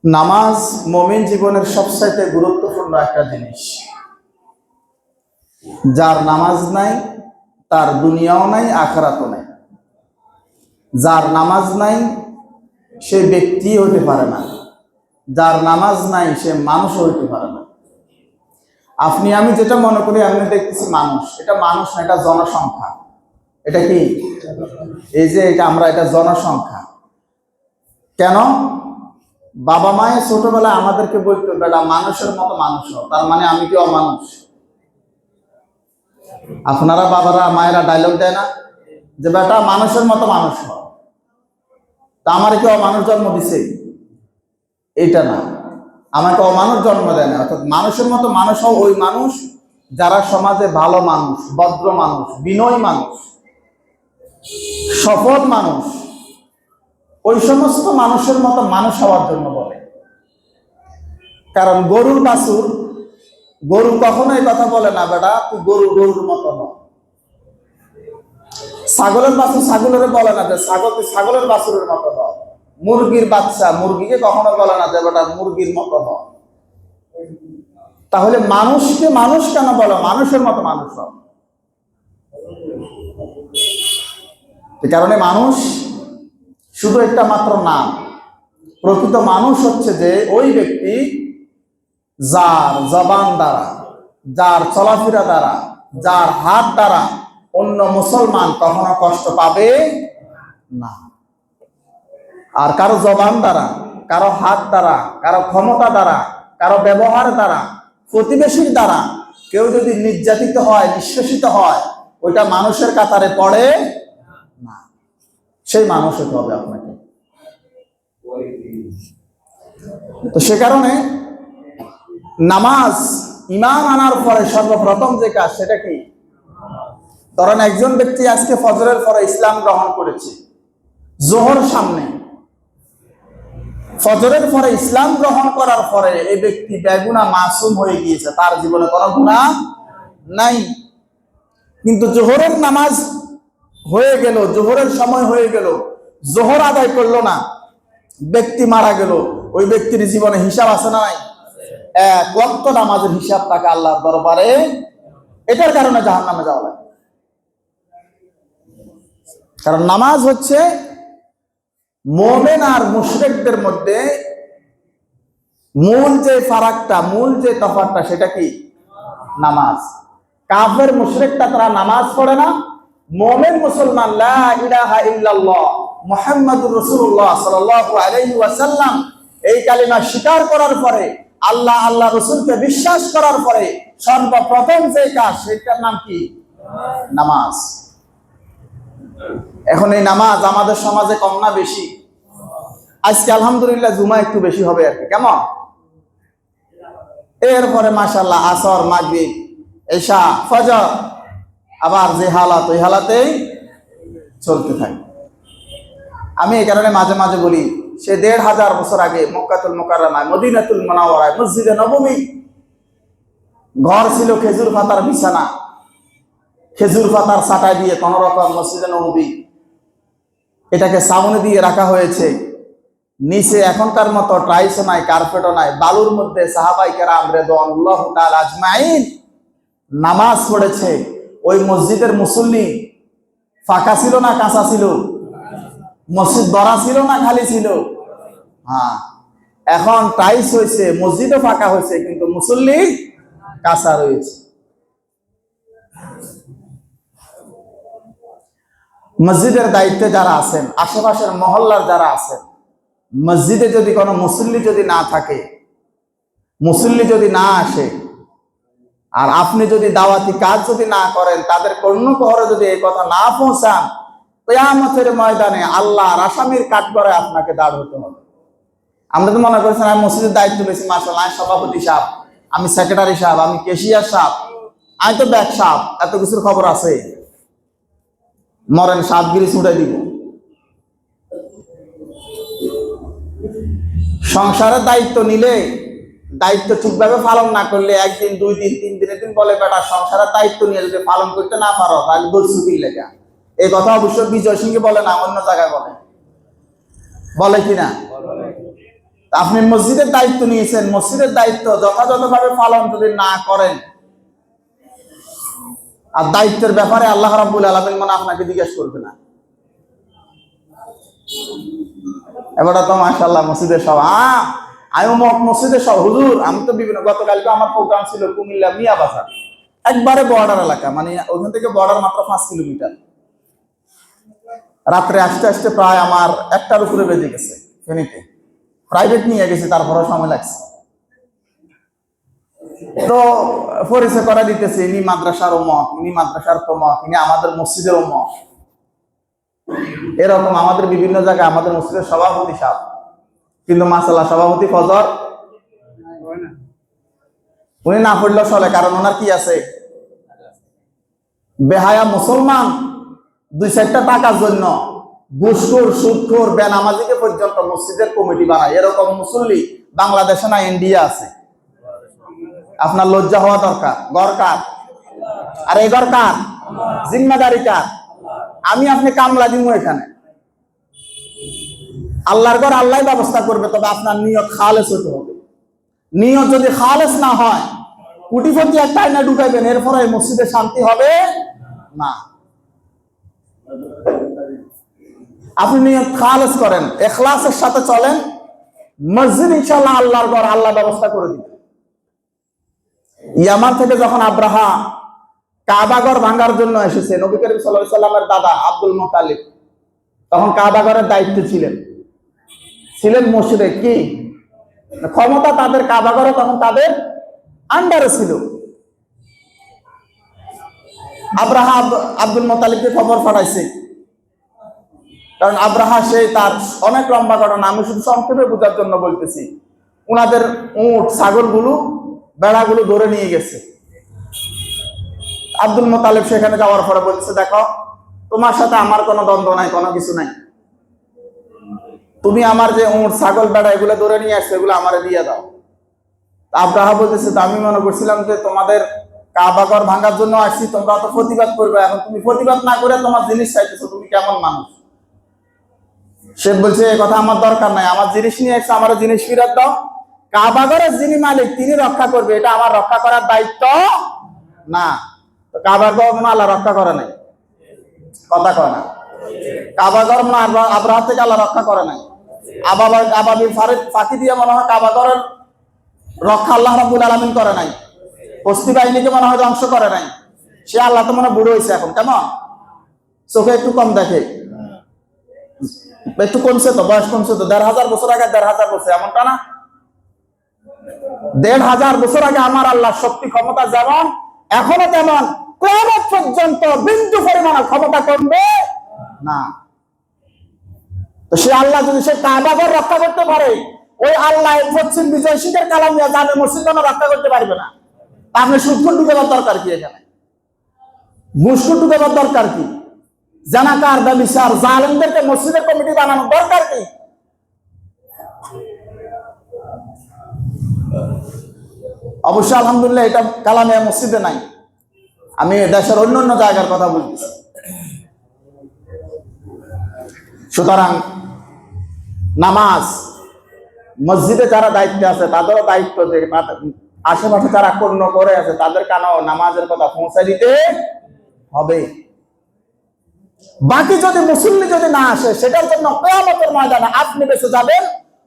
নামাজ মুমিন জীবনের সবচাইতে গুরুত্বপূর্ণ একটা জিনিস। যার নামাজ নাই তার দুনিয়াও নাই, আখিরাতও নাই। যার নামাজ নাই সে ব্যক্তি হতে পারে না, যার নামাজ নাই সে মানুষও হতে পারে না। আপনি আমি যেটা মনে করি, আমি দেখতেছি মানুষ, এটা মানুষ না, এটা জনসংখ্যা। এটা কি? এই যে এটা জনসংখ্যা। কেন? বাবা মায়ের ছোটবেলায় আমাদেরকে বলতো, বেটা মানুষের মতো মানুষ হও। তার মানে আমি কি অমানুষ? আপনারা বাবারা মায়েরা ডায়লগ দেয় না যে বেটা মানুষের মতো মানুষ হও? তা আমার কি অমানুষ জন্ম দিছে? এইটা না, আমাকে অমানুষ জন্ম দেয় না। অর্থাৎ মানুষের মতো মানুষ হও ওই মানুষ যারা সমাজে ভালো মানুষ, ভদ্র মানুষ, বিনয়ী মানুষ, সফল মানুষ, ওই সমস্ত মানুষের মতো মানুষ হওয়ার জন্য বলে। কারণ গরুর বাছুর, গরু কখনো এই কথা বলে না বেটা তুই গরুর মতো ন। ছাগলের বাছুর ছাগলের বলে না যে তুই ছাগলের বাছুরের মতো ন। মুরগির বাচ্চা মুরগিকে কখনো বলে না যে বেটা মুরগির মতো ন। তাহলে মানুষকে মানুষ কেন বলো? মানুষের মতো মানুষ হও। এই কারণে মানুষ শুধু একটা মাত্র নাম। প্রকৃত মানুষ হচ্ছে যে ওই ব্যক্তি যার জবান দ্বারা, যার চলাফেরা দ্বারা, যার হাত দ্বারা অন্য মুসলমান কখনো কষ্ট পাবে না। আর কারো জবান দ্বারা, কারো হাত দ্বারা, কারো ক্ষমতা দ্বারা, কারো ব্যবহার দ্বারা, প্রতিবেশীর দ্বারা কেউ যদি নির্যাতিত হয়, নিষ্পেষিত হয়, ওইটা মানুষের কাতারে পড়ে না। সেই মানুষ হতে হবে আপনাকে। তো সে কারণে নামাজ, ঈমান আনার পরে সর্বপ্রথম যে কাজ সেটা কি? ধরেন একজন ব্যক্তি আজকে ফজরের পরে ইসলাম গ্রহণ করেছে, জোহর সামনে, ফজরের পরে ইসলাম গ্রহণ করার পরে এই ব্যক্তি বেগুনাহ মাসুম হয়ে গিয়েছে, তার জীবনে কোনো গুনাহ নাই। কিন্তু জোহরের নামাজ হয়ে গেল, জোহরের সময় হয়ে গেল, জোহর আদায় করলো না, ব্যক্তি মারা গেল, ওই ব্যক্তির জীবনে হিসাব আছে না নাই? এক ওয়াক্ত নামাজের হিসাব তাকে আল্লাহর দরবারে, এটার কারণে জাহান্নামে যাওয়া লাগে। কারণ নামাজ হচ্ছে মুমিন আর মুশরিকদের মধ্যে মূল যে ফারাকটা, মূল যে তফাৎটা, সেটা কি? নামাজ। কাফের মুশরিকটা তারা নামাজ পড়ে না, মুমিন মুসলমান লা ইলাহা ইল্লাল্লাহ মুহাম্মাদুর রাসূলুল্লাহ সাল্লাল্লাহু আলাইহি ওয়াসাল্লাম এই কালিমা স্বীকার করার পরে, আল্লাহ আল্লাহ রাসূলকে বিশ্বাস করার পরে সর্বপ্রথম যে কাজ, সেটার নাম কি? নামাজ। এখন এই নামাজ আমাদের সমাজে কম না বেশি? আজকে আলহামদুলিল্লাহ জুমা একটু বেশি হবে আর কি, কেমন? এরপরে মাশাআল্লাহ আসর, মাগরিব, এশা, ফজর, আবার যে হালাত ওই হালাতেই চলতে থাকে। আমি এই কারণে মাঝে মাঝে বলি, সে ১৫০০ বছর আগে মক্কাতুল মুকাররমায়, মদিনাতুল মুনাওয়ারায়, মসজিদে নববী ঘর ছিল খেজুর পাতার বিছানা, খেজুর পাতার ছাটাই দিয়ে কোন রকম মসজিদে নববী এটাকে সামনে দিয়ে রাখা হয়েছে। নিচে এখনকার মতো টাইলসও নাই, কার্পেটও নাই, বালুর মধ্যে সাহাবায়ে কেরাম রাদিয়াল্লাহু তাআলা আজমাইন নামাজ পড়েছে। ওই মসজিদের মুসল্লি ফাঁকা ছিল না কাঁচা ছিল? মসজিদ ভরা ছিল না খালি ছিল? হ্যাঁ, এখন টাইলস হয়েছে, মসজিদও ফাঁকা হয়েছে, কিন্তু মুসল্লি কাঁচা রয়েছে। মসজিদের দায়িত্বে যারা আছেন, আশেপাশের মহল্লার যারা আছেন, মসজিদে যদি কোনো মুসল্লি যদি না থাকে, মুসল্লি যদি না আসে, আর আপনি যদি দাওয়াতি কাজ যদি না করেন, তাদের কর্ণকুহরে যদি এই কথা না পৌঁছান, কিয়ামতের ময়দানে আল্লাহর আসামির কাঠগড়ায় আপনাকে দাঁড় হতে হবে। আমরা তো মনে করছেন আমি মসজিদের দায়িত্ব বেশি, মাশাআল্লাহ আমি সভাপতি সাহেব, আমি সেক্রেটারি সাহেব, আমি ক্যাশিয়ার সাহেব, আমি তো ব্যাগ সাহেব, এত কিছুর খবর আছে, মরেন সাতগিরি ছুটাই দিব। সংসারের দায়িত্ব নিলে, দায়িত্ব ঠিকভাবে পালন না করলে, একদিন, 2 দিন, 3 দিনের দিন বলে বেটা সংসারের দায়িত্ব নিয়ে যদি পালন করতে না পারো তাহলে দর্শকির লেখা। এই কথা অবশ্য বিজয় সিংকে বলে না, অন্য জায়গায় বলে, বলে কিনা? আপনি মসজিদের দায়িত্ব নিয়েছেন, মসজিদের দায়িত্ব যথাযথভাবে পালন যদি না করেন, আর দায়িত্বের ব্যাপারে আল্লাহ রাব্বুল আলামিন মানে আপনাকে জিজ্ঞেস করবে না। এবারে তো মাশাআল্লাহ মসজিদের সব আমি মসজিদের সব হুজুর, আমি তো বিভিন্ন গতকালকে আমার প্রোগ্রাম ছিল কুমিল্লা মিয়া বাজার, একবারে বর্ডার এলাকা, মানে ওখান থেকে বর্ডার মাত্র 5 কিলোমিটার। রাত্রে আসতে আসতে প্রায় আমার 1টার উপরে বেজে গেছে। ফেনীতে প্রাইভেট নিয়ে গেছি, তারপরেও সময় লাগছে। তো পরিচয় করা দিতেছে, ইনি মাদ্রাসার মত, ইনি মাদ্রাসার মত, ইনি আমাদের মসজিদের মত। এরকম আমাদের বিভিন্ন জায়গায় আমাদের মসজিদের সভাপতি সাহেব, কিন্তু মাশাআল্লাহ সভাপতি ফজর উনি না পড়লেও চলে, কারণ ওনার কি আছে, বেহায়া মুসলমান 2-4টা টাকার জন্য ঘুষখোর সুদখোর বেনামাজিকে পর্যন্ত মসজিদের কমিটি বানায়। এরকম মুসল্লি বাংলাদেশে না, ইন্ডিয়া আছে। আপনার লজ্জা হওয়া দরকার। দরকার আর এই দরকার জিম্মাদারি কার? আমি আপনি কামলা দিব এখানে, আল্লাহর ঘর আল্লাহ ব্যবস্থা করবে, তবে আপনার নিয়ত খালেস হতে হবে। নিয়ত যদি খালেস না হয়, কোটিপতি একটা আয়না ঢুকাইবেন, এরপরে এই মসজিদে শান্তি হবে না। আপনি নিয়ত খালেস করেন, ইখলাসের সাথে চলেন, মসজিদ ইনশাআল্লাহ আল্লাহর ঘর আল্লাহ ব্যবস্থা করে দিবে। ইয়ামান থেকে যখন আব্রাহা কাবাঘর ভাঙার জন্য এসেছে, নবী করিম সাল্লাল্লাহু আলাইহি সাল্লামের দাদা আব্দুল মুত্তালিব তখন কাবাঘরের দায়িত্বে ছিলেন মুশরিক। কি ক্ষমতা তাদের, কাবাঘরে তখন তাদের আন্ডারে ছিল। আব্রাহা আব্দুল মুত্তালিবকে খবর পাঠাইছে, কারণ আব্রাহা সেই তার অনেক লম্বা ঘটনা, আমি শুধু সংক্ষেপে বোঝার জন্য বলতেছি। উনাদের উট ছাগলগুলো বেড়াগুলো ধরে নিয়ে গেছে। আব্দুল মুত্তালিব সেখানে যাওয়ার পরে বলছে, দেখো তোমার সাথে আমার কোনো দ্বন্দ্ব নাই, কোনো কিছু নাই, তুমি আমার যে উট ছাগল বেড়া এগুলো ধরে নিয়ে আসছো, এগুলো আমারে দিয়ে দাও। আব্রাহা বলতেছে, আমি মনে করছিলাম যে তোমাদের কাবাঘর ভাঙার জন্য আসছি, তোমরা তো প্রতিবাদ করবে, এখন তুমি প্রতিবাদ না করে তোমার জিনিস চাইতেছো, তুমি কেমন মানুষ? সে বলছে, এই কথা আমার দরকার নাই, আমার জিনিস নিয়ে এসে আমার জিনিস ফিরত দাও। কাবাঘরের যিনি মালিক তিনি রক্ষা করবে, এটা আমার রক্ষা করার দায়িত্ব না। তো কাবাঘর মনে আল্লাহ রক্ষা করে নাই, কথা কয় না। কাবাঘর মনে আব্রাহা থেকে আল্লাহ রক্ষা করে নাই। আবাবিল ফাঁকি দিয়ে মনে হয় কাবাঘরের রক্ষা আল্লাহ রাব্বুল আলামিন করে নাই। বস্তি বাহিনীকে মনে হয় ধ্বংস করে নাই। সে আল্লাহ তো মনে বুড়ো হয়েছে এখন, কেমন চোখে একটু কম দেখে, একটু কমছে তো, বয়স কমছে তো। 1500 বছর আগে 1500 বছর, এমনটা না? 1500 বছর আগে আমার আল্লাহর শক্তি ক্ষমতা যেমন, এখনো তেমন, কিয়ামত পর্যন্ত বিন্দু পরিমাণ ক্ষমতা কমবে না। তো সে আল্লাহ যদি সে কাবাঘর রক্ষা করতে পারে, ওই আল্লাহ পশ্চিম বিজয় সিংহের কালামিয়া জামে মসজিদ রক্ষা করতে পারবে না। আপনি সুদখোর ঢুকাবার দরকার কি? এখানে ঘুষখোর ঢুকাবার দরকার কি? জানাকার ব্যভিচার জালেমদেরকে মসজিদের কমিটি বানানোর দরকার কি? অবশ্য আলহামদুলিল্লাহ এটা কালামিয়া মসজিদে নাই, আমি দেশের অন্য জায়গার কথা বলতেছি। সুতরাং নামাজ মসজিদে যারা দায়িত্বে আছে তাদেরও দায়িত্ব, যে আশেপাশে যারা কর্ণ করে আছে তাদের কানেও নামাজের কথা পৌঁছে দিতে হবে। বাকি যদি মুসল্লি যদি না আসে, সেটার জন্য কিয়ামতের ময়দানে আপনি বেঁচে যাবেন,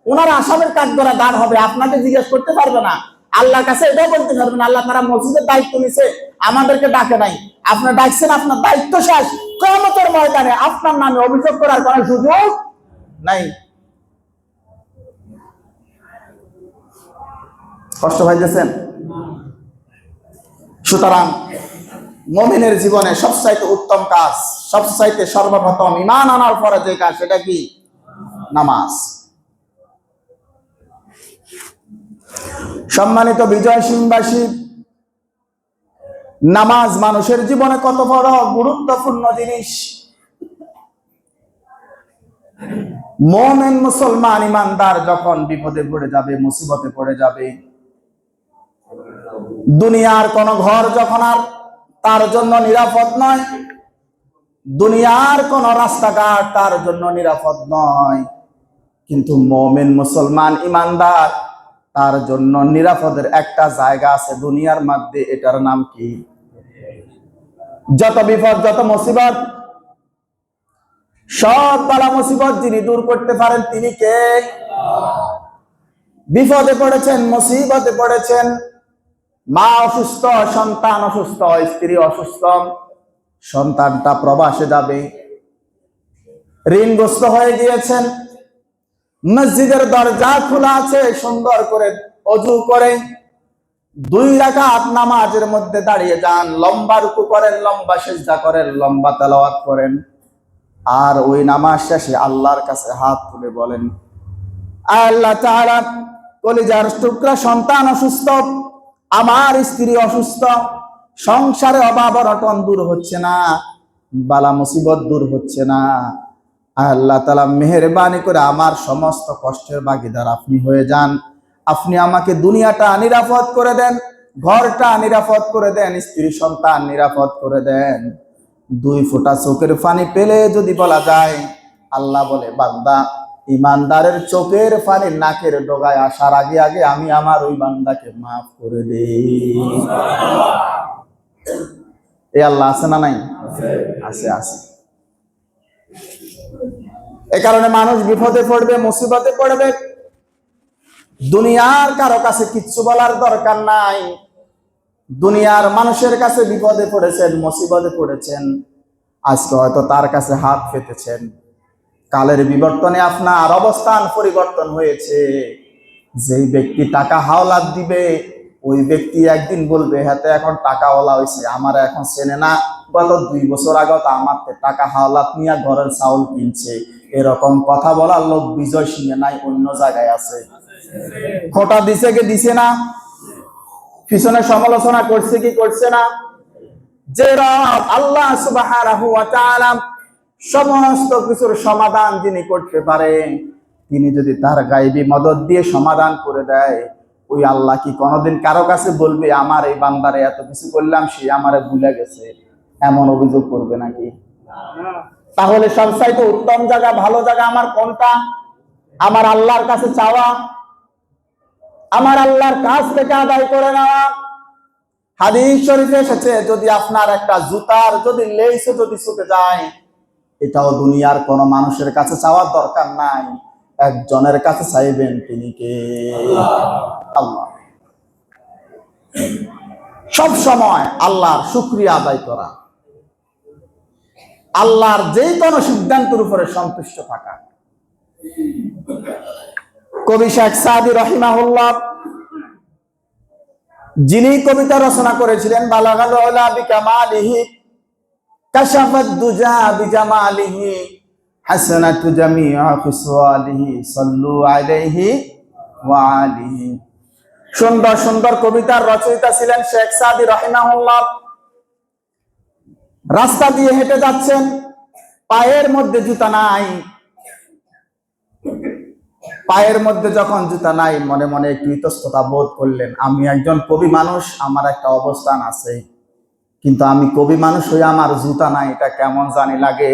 ওনারা আসামের কাঠগড়া দাঁড় হবে, আপনাকে জিজ্ঞেস করতে পারবে না, আল্লাহর কাছে এটাও বলতে পারবেন, আল্লাহ তারা মসজিদের দায়িত্ব নিছে, আমাদেরকে ডাকে নাই, আপনি ডাকছেন, আপনার দায়িত্ব শেষ। কিয়ামতের ময়দানে আপনার নামে অভিযোগ করার কোনো সুযোগ নাই। কষ্ট পাইতেছেন? সুতরাং মুমিনের জীবনে সবচাইতে উত্তম কাজ, সবচাইতে সর্বপ্রথম ঈমান আনার পরে যে কাজ, সেটা কি? নামাজ। সম্মানিত বিজয় সিংহবাসী, নামাজ মানুষের জীবনে কত বড় গুরুত্বপূর্ণ জিনিস। মুমিন মুসলমান ইমানদার যখন বিপদে পড়ে যাবে, মুসিবতে পড়ে যাবে, দুনিয়ার কোন ঘর যখন আর তার জন্য নিরাপদ নয়, দুনিয়ার কোন রাস্তাঘাট তার জন্য নিরাপদ নয়, কিন্তু মুমিন মুসলমান ইমানদার তার জন্য নিরাপদের একটা জায়গা আছে দুনিয়ার মধ্যে, এটার নাম কি? যত বিপদ, যত মুসিবত, সব বালা মুসিবত যিনি দূর করতে পারেন তিনি কে? বিপদে পড়েছেন, মুসিবতে পড়েছেন, মা অসুস্থ, সন্তান অসুস্থ, স্ত্রী অসুস্থ, সন্তানটা প্রবাসে যাবে, ঋণগ্রস্ত হয়ে গিয়েছেন, মসজিদের দরজা খোলা আছে, সুন্দর করে ওযু করে 2 রাকাত নামাজের মধ্যে দাঁড়িয়ে যান, লম্বা রুকু করেন, লম্বা সিজদা করেন, লম্বা তেলাওয়াত করেন, আর ওই নামাজ শেষে আল্লাহর কাছে হাত তুলে বলেন, আল্লাহ তাআলা, কলিজার টুকরা সন্তান অসুস্থ, আমার স্ত্রী অসুস্থ, সংসারে অভাব অনটন দূর হচ্ছে না, বালা মুসিবত দূর হচ্ছে না, আল্লাহ তাআলা মেহেরবানি করে আমার সমস্ত কষ্টের ভাগীদার আপনি হয়ে যান, আপনি আমাকে দুনিয়াটা নিরাপদ করে দেন, ঘরটা নিরাপদ করে দেন, স্ত্রী সন্তান নিরাপদ করে দেন। 2 ফোঁটা চোখের পানি পেলে যদি বলা যায়, আল্লাহ বলে, বান্দা, ইমানদারের চোখের পানি নাকের ডগায় আসার আগে আগে আমি আমার ওই বান্দাকে মাফ করে দেই। এই আল্লাহ আছে না নাই? আছে, আছে। এ কারণে মানুষ বিপদে পড়বে, মুসিবতে পড়বে, দুনিয়ার কারো কাছে কিচ্ছু বলার দরকার নাই। দুনিয়ার মানুষের কাছে বিপদে পড়েছেন, মুসিবতে পড়েছেন, আজকে হয়তো তার কাছে হাত পেতেছেন, কালের বিবর্তনে আপনার অবস্থান পরিবর্তন হয়েছে। যেই ব্যক্তি টাকা হাওলাত দিবে, ওই ব্যক্তি একদিন বলবে, হাতে এখন টাকাওয়ালা হয়েছে, আমার এখন চেনে না, গত 2 বছর আগে তো আমার টাকা হাওলাত নিয়ে ঘরের চাউল কিনছে। এরকম কথা বলার লোক বিজয় সিংহে নাই, অন্য জায়গায় আছে। খোটা দিছে কি দিছে না? পিছনে সমালোচনা করছে কি করছে না? যে রব আল্লাহ সুবহানাহু ওয়া তাআলা সমস্ত কিছুর সমাধান যিনি করতে পারেন, তিনি যদি তার গায়বী মদদ দিয়ে সমাধান করে দেয়, ওই আল্লাহ কি কোনোদিন কারো কাছে বলবে, আমার এই বান্দারে এত কিছু করলাম, সে আমারে ভুলে গেছে? এমন অভিযোগ করবে নাকি? তাহলে সবচাইতে উত্তম জায়গা, ভালো জায়গা আমার কোনটা? আমার আল্লাহর কাছে চাওয়া, আমার আল্লাহর কাছ থেকে আদায় করে নেওয়া। হাদিস শরীফে এসেছে, যদি আপনার একটা জুতার যদি লেসও যদি ছুটে যায়, এটাও দুনিয়ার কোন মানুষের কাছে চাওয়ার দরকার নাই, একজনের কাছে চাইবেন, তিনি কে? আল্লাহ। সব সময় আল্লাহর শুকরিয়া আদায় করা, আল্লাহর যে কোনো সিদ্ধান্তের উপরে সন্তুষ্ট থাকা। কবি শেখ সাদি রাহিমাহুল্লাহ, যিনি কবিতা রচনা করেছিলেন, বালাগাল উলা বিকামালিহি কাশাফাত দুজা বিজামালিহি হাসানাতু জামিআ খিসওয়ালিহি সাল্লু আলাইহি ওয়া আলিহি। সুন্দর সুন্দর কবিতার রচয়িতা ছিলেন শেখ সাদি রাহিমাহুল্লাহ। রাস্তা দিয়ে হেঁটে যাচ্ছেন, পায়ের মধ্যে জুতা নাই, পায়ের মধ্যে যখন জুতা নাই, মনে মনে একটু ইতস্ততা বোধ করলেন, আমি একজন কবি মানুষ, আমার একটা অবস্থান আছে, কিন্তু আমি কবি মানুষ হয়ে আমার জুতা নাই, এটা কেমন জানি লাগে।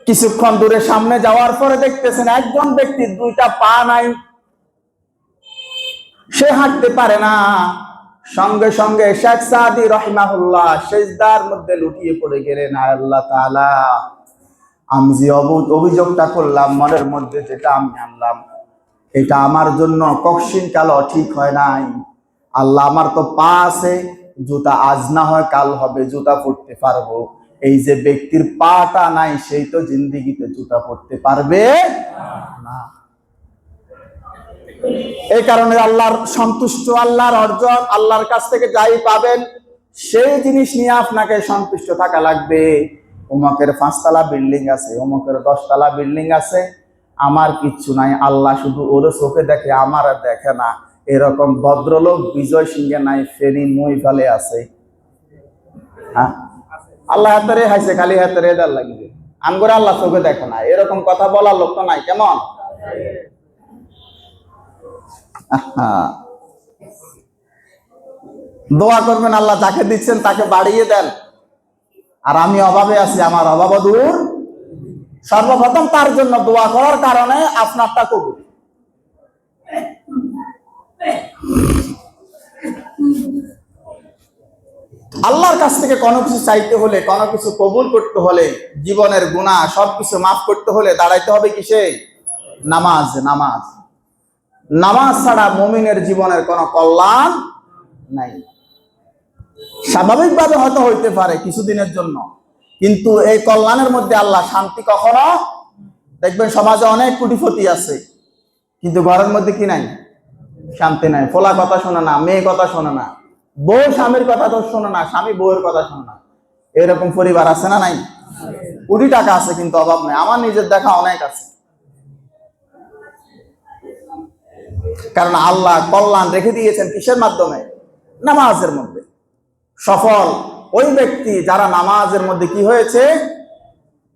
কিছুক্ষণ দূরে সামনে যাওয়ার পরে দেখতেছেন একজন ব্যক্তির 2টা পা নাই, সে হাঁটতে পারে না। সঙ্গে সঙ্গে শেখ সাদি রাহিমাহুল্লাহ সিজদার মধ্যে লুটিয়ে পড়ে গেলেন, আল্লাহ তাআলা, আমি যে অভিযোগটা করলাম, মনের মধ্যে যেটা আমি আনলাম, এটা আমার জন্য কখনো কালো ঠিক হয় নাই। আল্লাহ, আমার তো পা আছে, জুতা আজ না হয় কাল হবে, জুতা পরতে পারবো। এই যে ব্যক্তির পাটা নাই, সেই তো জিন্দেগিতে জুতা পরতে পারবে না। এই কারণে আল্লাহর সন্তুষ্ট, আল্লাহর অর্জন, আল্লাহর কাছ থেকে যাই পাবেন সেই জিনিস নিয়ে আপনাকে সন্তুষ্ট থাকা লাগবে। অমুকের 5 তলা বিল্ডিং আছে, অমুকের 10 তলা বিল্ডিং আছে, আমার কিচ্ছু নাই, আল্লাহ শুধু ওর চোখে দেখে, আমার দেখে না। এরকম ভদ্রলোক বিজয় সিংহে নাই, ফেনী মহিফালে আছে। হ্যাঁ, আল্লাহ হাতেরে হাইছে, খালি হাতেরে এদার লাগবে, আমগরে আল্লাহ চোখে দেখে না, এরকম কথা বলার লোক তো নাই। কেমন? দোয়া করবেন, আল্লাহ যাকে দিচ্ছেন তাকে বাড়িয়ে দেন। আর আমি অভাবে আছি, আমার অভাব দূর। সর্বপ্রথম তার জন্য দোয়া করার কারণে আপনারটা কবুল। আল্লাহর কাছ থেকে কোনো কিছু চাইতে হলে, কোনো কিছু কবুল করতে হলে, জীবনের গুনাহ সবকিছু মাফ করতে হলে দাঁড়াইতে হবে কিসে? নামাজ। নামাজ নামাজ ছাড়া মুমিনের জীবনের কোনো কল্যাণ নাই। স্বাভাবিকভাবে হয়তো হইতে পারে কিছুদিনের জন্য, কিন্তু এই কল্যাণের মধ্যে আল্লাহ শান্তি কখনো দেখবেন। সমাজে অনেক কোটিপতি আছে, কিন্তু ঘরের মধ্যে কি নাই? শান্তি নাই। পোলা কথা শোনে না, মেয়ে কথা শোনে না, বউ স্বামীর কথা তো শোনে না, স্বামী বউয়ের কথা শোনে না। এরকম পরিবার আছে না নাই? কোটি টাকা আছে কিন্তু অভাব নেই। আমার নিজের দেখা অনেক আছে। কারণ আল্লাহ কল্যাণ রেখে দিয়েছেন কিসের মাধ্যমে? নামাজের মধ্যে। সফল ওই ব্যক্তি যারা নামাজের মধ্যে কি হয়েছে?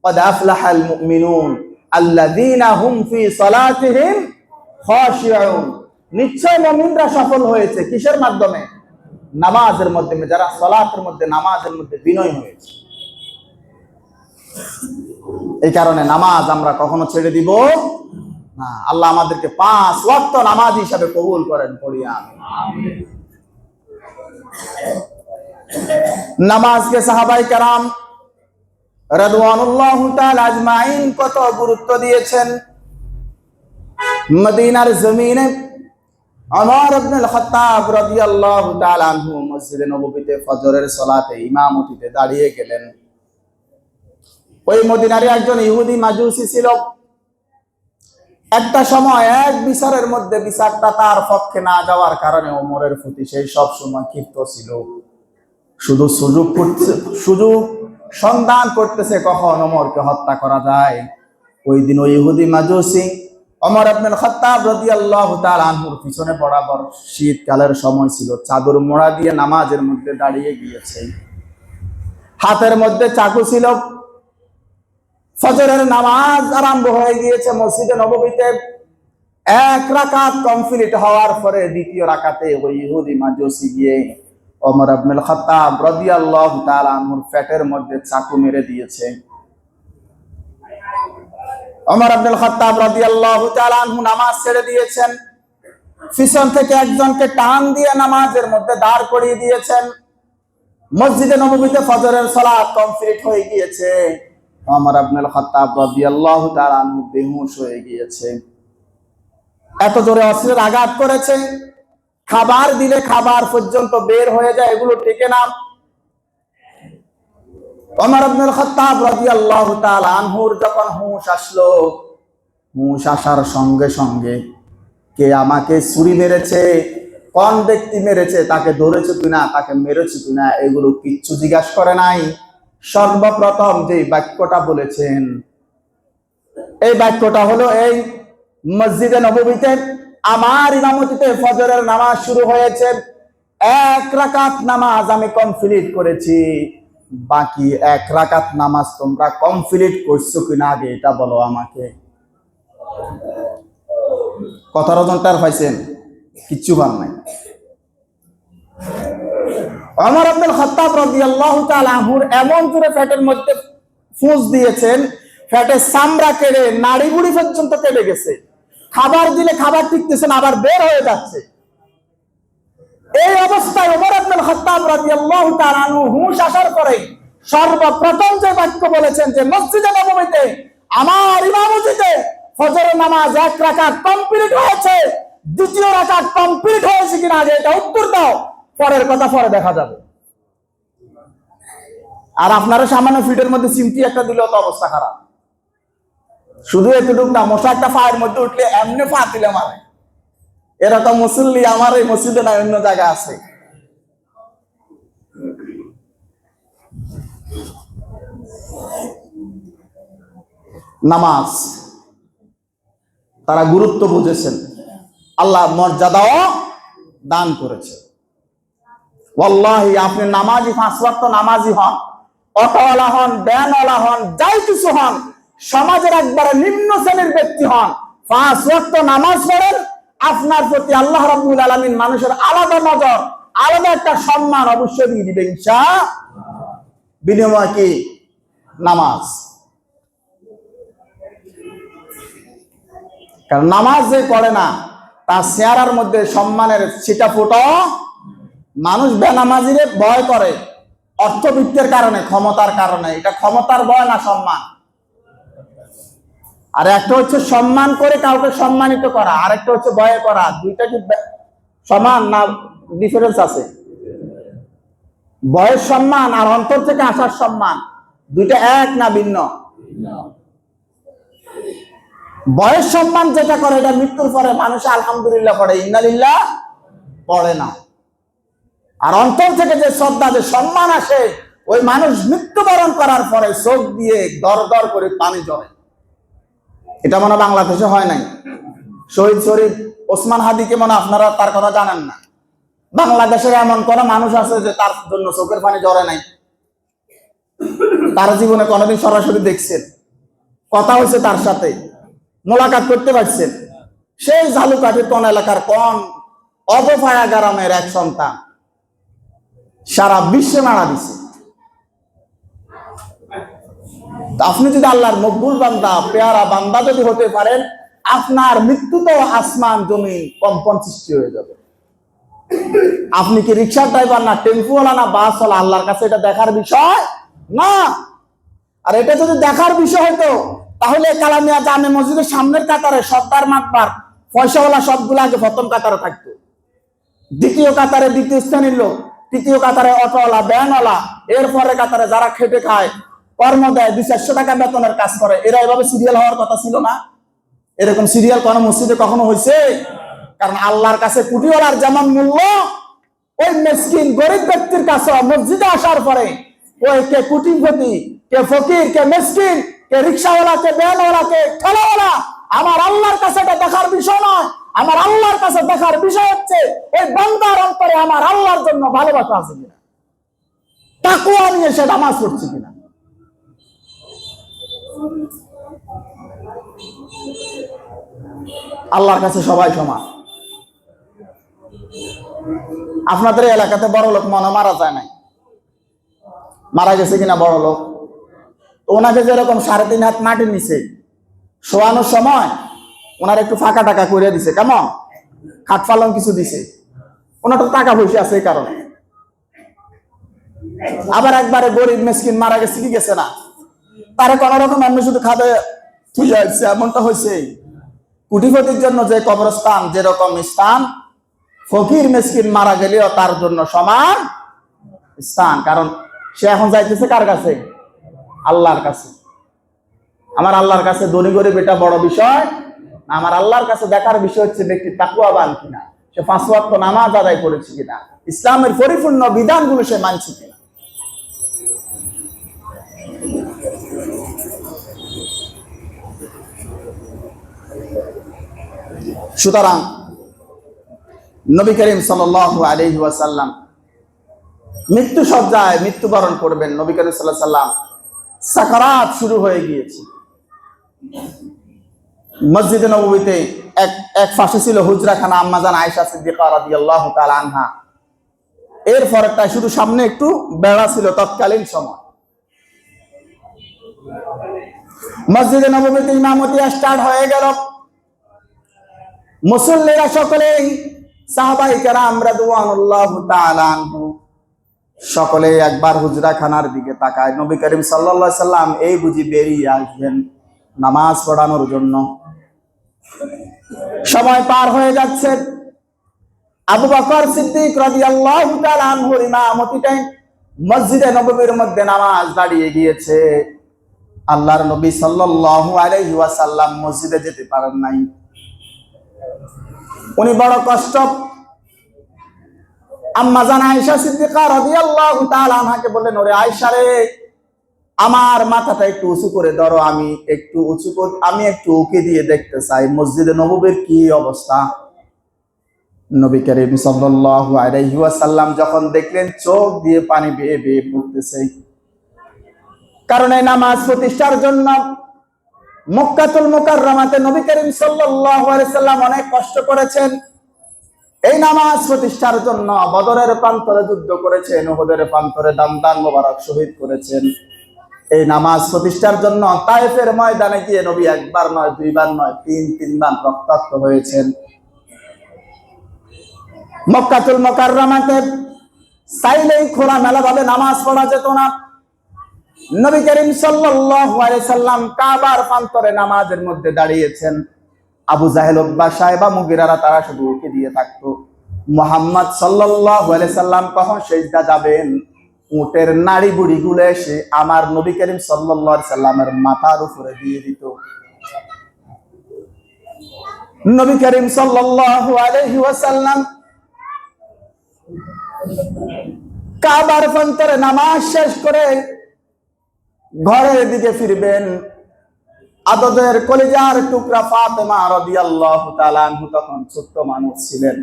قد أفلح المؤمنون الذين هم في صلاتهم خاشعون। নিশ্চয় মুমিনরা সফল হয়েছে কিসের মাধ্যমে? নামাজের মাধ্যমে। যারা সালাতের মধ্যে, নামাজের মধ্যে বিনয় হয়েছে। এই কারণে নামাজ আমরা কখনো ছেড়ে দিব না। আল্লাহ আমাদেরকে 5 ওয়াক্ত নামাজ হিসাবে কবুল করেন, পড়ি আমিন। নামাজকে সাহাবায়ে কেরাম রাদিয়াল্লাহু তাআলা আজমাইন কত গুরুত্ব দিয়েছেন। মদিনার জমিনে ওমর ইবনে আল-খাত্তাব রাদিয়াল্লাহু তাআলা আনহু মসজিদে নববীতে ফজরের সালাতে ইমামতিতে দাঁড়িয়ে গেলেন। ওই মদিনারে একজন ইহুদি মাজুসি ছিল। একটা সময় এক বিচারের মধ্যে বিচারটা তার পক্ষে না যাওয়ার কারণে ওমরের প্রতি সেই সব সময় ক্ষিপ্ত ছিল। শুধু সুযোগ সন্ধান করতেছে কখন ওমরকে হত্যা করা যায়। ওই দিন ওই ইহুদি মাজুসি ওমর ইবনে আল-খাত্তাব রাদিয়াল্লাহু তাআলা আনহুর পিছনে বরাবর, শীতকালের সময় ছিল, চাদর মোড়া দিয়ে নামাজের মধ্যে দাঁড়িয়ে গিয়েছে। হাতের মধ্যে চাকু ছিল। ফজরের নামাজ আরম্ভ হয়ে গিয়েছে মসজিদে নববীতে। 1 রাকাত কমপ্লিট হওয়ার পরে দ্বিতীয় রাকাতে ওই ইহুদি মাজুসি গিয়ে ওমর ইবনে আল-খাত্তাব রাদিয়াল্লাহু তাআলা আনহুর পেটের মধ্যে চাকু মেরে দিয়েছে। ওমর ইবনে আল-খাত্তাব রাদিয়াল্লাহু তাআলা আনহু নামাজ ছেড়ে দিয়েছেন। পিছন থেকে একজনকে টান দিয়ে নামাজের মধ্যে দাঁড় করিয়ে দিয়েছেন। মসজিদে নববীতে ফজরের সালাত কমপ্লিট হয়ে গিয়েছে। ওমর ইবনে আল-খাত্তাব রাদিয়াল্লাহু তাআলা আনহু বেহুশ হয়ে গিয়েছে। এত জোরে অস্ত্রের আঘাত করেছে, খাবার দিলে খাবার পর্যন্ত বের হয়ে যায়, এগুলো টেকে না। ওমর ইবনে আল-খাত্তাব রাদিয়াল্লাহু তাআলা আনহুর যখন হুঁশ আসলো, হুঁশ আসার সঙ্গে সঙ্গে কে আমাকে ছুরি মেরেছে, কোন ব্যক্তি মেরেছে, তাকে ধরেছে কিনা, তাকে মেরেছে কিনা, এগুলো কিচ্ছু জিজ্ঞাসা করে নাই। সর্বপ্রথম যে বাক্যটা বলেছেন, এই বাক্যটা হলো এই মসজিদে নববীতে আমার ইমামতিতে ফজরের নামাজ শুরু হয়েছে। 1 রাকাত নামাজ আমি কমপ্লিট করেছি, বাকি 1 রাকাত নামাজ তোমরা কমপ্লিট করছো কিনা আগে এটা বলো আমাকে। কথার ওজনটার পাইছেন? কিচ্ছু পান নাই। ওমর ইবনে আল-খাত্তাব রাদিয়াল্লাহু তাআলা আনহুর এমন করে পেটের মধ্যে ফুঁস দিয়েছেন, পেটের চামড়া কেটে নাড়ি বুড়ি পর্যন্ত কেটে গেছে। খাবার দিলে খাবার টিকতেছে না, আবার বের হয়ে যাচ্ছে। এই অবস্থায় ওমর ইবনে আল-খাত্তাব রাদিয়াল্লাহু তাআলা আনহু হুঁশ আসার পরে সর্বপ্রথম যে বাক্য বলেছেন যে মসজিদে নববীতে আমার ইমামতিতে ফজরের নামাজ 1 রাকাত কমপ্লিট হয়েছে, দ্বিতীয় রাকাত কমপ্লিট হয়েছে কিনা আগে এটা উত্তর দাও, পরের কথা পরে দেখা যাবে। আর আপনারা সামান্য ফিটের মধ্যে চিমটি একটা দিলেও তো অবস্থা খারাপ। শুধু এতটুক না, মশা একটা পায়ের মধ্যে উঠলে এমনি পা দিলে মারে। এরকম মুসল্লি আমার এই মসজিদে না, অন্য জায়গায় আছে। নামাজ তারা গুরুত্ব বুঝেছেন, আল্লাহ মর্যাদাও দান করেছে। ওয়াল্লাহি আপনি নামাজি, 5 ওয়াক্ত নামাজি হন, অটোওয়ালা হন, ভ্যানওয়ালা হন, যাই কিছু হন, সমাজের একবারে নিম্ন শ্রেণীর ব্যক্তি হন, 5 ওয়াক্ত নামাজ পড়েন, আপনার প্রতি আল্লাহ রাব্বুল আলামিন মানুষের আলাদা নজর, আলাদা একটা সম্মান অবশ্যই দিয়ে দিবেন ইনশাআল্লাহ। বিনিময় কি? নামাজ। কারণ নামাজ যে পড়ে না তার চেহারার মধ্যে সম্মানের ছিটা ফুটো। মানুষ বেনামাজিরে ভয় করে অর্থবিত্তের কারণে, ক্ষমতার কারণে। এটা ক্ষমতার ভয় না, সম্মান। আর একটা হচ্ছে সম্মান করে কাউকে সম্মানিত করা, আর একটা হচ্ছে ভয় করা। দুইটা কি সমান না ডিফারেন্স আছে? ভয়ের সম্মান আর অন্তর থেকে আসার সম্মান দুইটা এক না ভিন্ন? ভয়ের সম্মান যেটা করে এটা মৃত্যুর পরে মানুষ আলহামদুলিল্লাহ পড়ে, ইন্নালিল্লাহ পড়ে না। আর অন্তর থেকে যে শ্রদ্ধা, যে সম্মান আসে, ওই মানুষ মৃত্যুবরণ করার পরে চোখ দিয়ে দর দর করে পানি ঝরে। এটা মনে বাংলাদেশে হয় নাই। শহীদ শরীফ ওসমান হাদিকে মনে আপনারা তার কথা জানেন না। বাংলাদেশের এমন কোন মানুষ আছে যে তার জন্য চোখের পানি ঝরে নাই? তার জীবনে কোনোদিন সরাসরি দেখছেন, কথা হয়েছে তার সাথে, মোলাকাত করতে পারছেন? সেই ঝালুকাঠি কোন এলাকার কোন অবফায়া গ্রামের এক সন্তান, সারা বিশ্বে মারা দিছে। আপনি যদি আল্লাহর মকবুল বান্দা, পেয়ারা বান্দা যদি হতে পারেন, আপনার মৃত্যুতেও আসমান জমিন কম্পন সৃষ্টি হয়ে যাবে। আপনি কি রিক্সার ড্রাইভার না টেম্পুওয়ালা না বাসওয়ালা, আল্লাহর কাছে এটা দেখার বিষয় না। আর এটা যদি দেখার বিষয় হতো তাহলে কালামিয়া জামে মসজিদের সামনের কাতারে সর্দার মাতবার পয়সাওয়ালা সবগুলো আগে প্রথম কাতারে থাকতো, দ্বিতীয় কাতারে দ্বিতীয় শ্রেণীর লোক, তৃতীয় কাতারে অটোওয়ালা, ভ্যানওয়ালা, এরপরে কাতারে যারা খেটে খায়, কর্ম দেয়, 200-400 টাকা বেতনের কাজ করে, এরা এভাবে সিরিয়াল হওয়ার কথা ছিল না? এরকম সিরিয়াল কোন মসজিদে কখনো হয়েছে? কারণ আল্লাহর কাছে কুটিওয়ালার যেমন মূল্য, ওই মিসকিন গরিব ব্যক্তির কাছে মসজিদে আসার পরে ওই কে কুটিপতি, কে ফকির, কে মিসকিন, কে রিক্সাওয়ালা, কে ভ্যানওয়ালা, কে ঠেলাওয়ালা, আমার আল্লাহর কাছে এটা দেখার বিষয় নয়। আমার আল্লাহর কাছে দেখার বিষয় হচ্ছে ওই বান্দার অন্তরে আমার আল্লাহর জন্য ভালোবাসা আছে কিনা, তাকওয়া নিয়ে সে নামাজ পড়ছে কিনা। আল্লাহর কাছে সবাই সমান। আপনাদের এলাকাতে বড় লোক মনে মারা যায় নাই, মারা গেছে কিনা বড় লোক? ওনাকে যেরকম 3.5 হাত মাটির নিচে শোয়ানোর সময় ওনার একটু ফাঁকা টাকা করে দিছে, কেমন খাট পালং কিছু দিছে, ওনার তো টাকা পয়সা আছে এই কারণে। আবার একবারে গরিব মিসকিন মারা গেছে কি গেছে না, তারা কোন রকম এমনি শুধু খাবে তুলে আসছে, এমনটা হয়েছে। কুটিপতির জন্য যে কবরস্থান যেরকম স্থান, ফকির মিসকিন মারা গেলেও তার জন্য সমান স্থান। কারণ সে এখন যাইতেছে কার কাছে? আল্লাহর কাছে। আমার আল্লাহর কাছে ধনী গরিব এটা বড় বিষয় না। আমার আল্লাহর কাছে দেখার বিষয় হচ্ছে ব্যক্তি তাকওয়াবান কিনা, সে 5 ওয়াক্ত নামাজ আদায় করেছে কিনা, ইসলামের পরিপূর্ণ বিধানগুলো সে মানছে কিনা। সুতরাং নবী করিম সাল্লাল্লাহু আলাইহি ওয়াসাল্লাম মৃত্যু সজ্জায় মৃত্যুবরণ করবেন। নবী করিম সাল্লাল্লাহু আলাইহি ওয়াসাল্লাম সাকারাত শুরু হয়ে গিয়েছে। মসজিদে নববীতে এক পাশে ছিল হুজরাখানা, আম্মা জান আয়েশা সিদ্দিকা রাদিয়াল্লাহু তাআলা আনহা। এর পরেরটা শুধু সামনে একটু বেড়া ছিল তৎকালীন সময়। মসজিদে নববীতে ইমামতি স্টার্ট হয়ে গেল। মুসল্লিরা সকলেই সাহাবায়ে কেরাম রাদিয়াল্লাহু তাআলা আনহু সকলে একবার হুজরাখানার দিকে তাকায়। নবী করিম সাল্লাল্লাহু আলাইহি সাল্লাম এই বুঝি বেরিয়ে আসবেন নামাজ পড়ানোর জন্য। সময় পার হয়ে যাচ্ছে। আবু বকর সিদ্দিক রাদিয়াল্লাহু তাআলা আনহুর ইমামতিতে মসজিদে নববীর মধ্যে নামাজ দাঁড়িয়ে গিয়েছে। আল্লাহর নবী সাল্লাল্লাহু আলাইহি ওয়াসাল্লাম মসজিদে যেতে পারেন নাই। উনি বড় কষ্ট। আম্মা জান আয়েশা সিদ্দিকা রাদিয়াল্লাহু তাআলা আনহাকে বললেন, ওরে আয়েশা রে, আমার মাথাটা একটু উঁচু করে ধরো, আমি একটু উকি দিয়ে দেখতে চাই মসজিদে নববীর কি অবস্থা। নবী করিম সাল্লাল্লাহু আলাইহি ওয়াসাল্লাম যখন দেখলেন চোখ দিয়ে পানি বেয়ে বেয়ে পড়তেছে। কারণ এই নামাজ প্রতিষ্ঠার জন্য মক্কাতুল মুকাররমাতে নবী করিম সাল্লাল্লাহু আলাইহি সাল্লাম অনেক কষ্ট করেছেন। এই নামাজ প্রতিষ্ঠার জন্য বদরের প্রান্তরে যুদ্ধ করেছেন, উহুদের প্রান্তরে দান মোবারক শহীদ করেছেন। এই নামাজ প্রতিষ্ঠার জন্য তায়েফের ময়দানে গিয়ে নবী একবার নয়, দুইবার নয়, তিনবার রক্তাক্ত হয়েছেন। মক্কাতুল মুকাররমাতে চাইলেই খোলামেলা ভাবে নামাজ পড়া যেত না। নবী করিম সাল্লাল্লাহু আলাইহি সাল্লাম কাবার প্রান্তরে নামাজের মধ্যে দাঁড়িয়েছেন। আবু জাহেল, উতবা, সাইবা, মুগিরারা তারা শুধু উঠে দিয়ে থাকতো। মুহাম্মদ সাল্লাল্লাহু আলাইহি সাল্লাম কখন সিজদা যাবেন, উটের নাড়ি বুড়ি গুলো এসে আমার নবী করিম সাল্লাল্লাহু আলাইহি সাল্লামের মাথার উপরে দিয়ে দিত। নবী করিম সাল্লাল্লাহু আলাইহি ওয়াসাল্লাম কাবার প্রান্তরে নামাজ শেষ করে ঘরের দিকে ফিরবেন। আদরের কলিজার টুকরা ফাতেমা রাদিয়াল্লাহু তাআলা আনহা তখন ছোট্ট মানুষ ছিলেন।